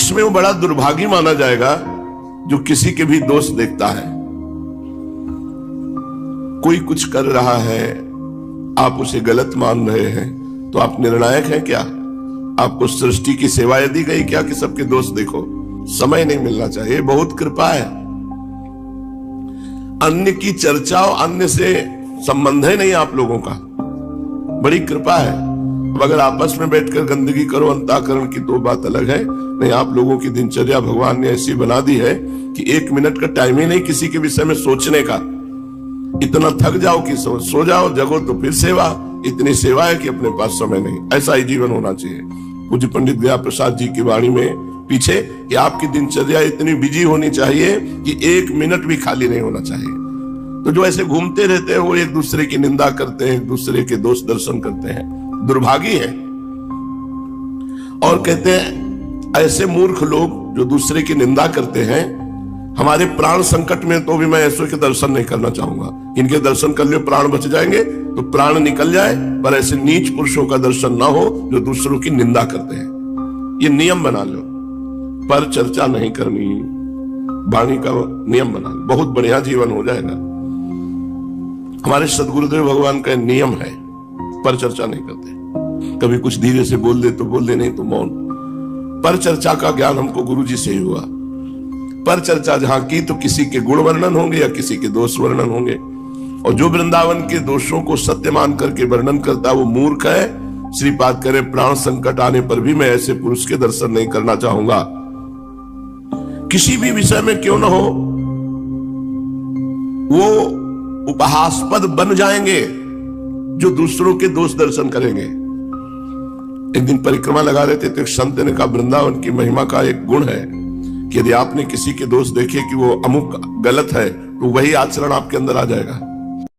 विश्व में वो बड़ा दुर्भागी माना जाएगा जो किसी के भी दोष देखता है। कोई कुछ कर रहा है, आप उसे गलत मान रहे हैं, तो आप निर्णायक हैं क्या? आपको सृष्टि की सेवाएं दी गई क्या कि सबके दोष देखो? समय नहीं मिलना चाहिए। बहुत कृपा है, अन्य की चर्चा और अन्य से संबंध है नहीं आप लोगों का, बड़ी कृपा है। अब अगर आपस में बैठकर गंदगी करो अंतःकरण की तो बात अलग है, नहीं आप लोगों की दिनचर्या भगवान ने ऐसी बना दी है कि 1 मिनट का टाइम ही नहीं किसी के विषय में सोचने का। इतना थक जाओ कि सो जाओ, जगो तो फिर सेवा, इतनी सेवा है कि अपने पास समय नहीं। ऐसा ही जीवन होना चाहिए। पूज्य पंडित गया प्रसाद जी की वाणी में पीछे कि आपकी दिनचर्या इतनी बिजी होनी चाहिए कि 1 मिनट भी खाली नहीं होना चाहिए। तो जो ऐसे घूमते रहते हैं वो एक दूसरे की निंदा करते हैं, एक दूसरे के दोष दर्शन करते हैं, दुर्भागी है। और कहते हैं ऐसे मूर्ख लोग जो दूसरे की निंदा करते हैं, हमारे प्राण संकट में तो भी मैं ऐसे के दर्शन नहीं करना चाहूंगा। इनके दर्शन कर लो प्राण बच जाएंगे, तो प्राण निकल जाए, पर ऐसे नीच पुरुषों का दर्शन ना हो जो दूसरों की निंदा करते हैं। ये नियम बना लो, पर चर्चा नहीं करनी, वाणी का नियम बना लो, बहुत बढ़िया जीवन हो जाएगा। हमारे सदगुरुदेव भगवान का नियम है, पर चर्चा नहीं करते। कभी कुछ धीरे से बोल दे तो बोल दे, नहीं तो मौन। पर चर्चा का ज्ञान हमको गुरु जी से ही हुआ। पर चर्चा जहां की तो किसी के गुण वर्णन होंगे या किसी के दोष वर्णन होंगे, और जो वृंदावन के दोषों को सत्य मान करके वर्णन करता वो मूर्ख है। श्रीपाद करे प्राण संकट आने पर भी मैं ऐसे पुरुष के दर्शन नहीं करना चाहूंगा। किसी भी विषय में क्यों ना हो, वो उपहासास्पद बन जाएंगे जो दूसरों के दोष दर्शन करेंगे। एक दिन परिक्रमा लगा रहे थे तो एक संत ने कहा वृंदावन की महिमा का एक गुण है कि यदि आपने किसी के दोष देखे कि वो अमुक गलत है तो वही आचरण आपके अंदर आ जाएगा।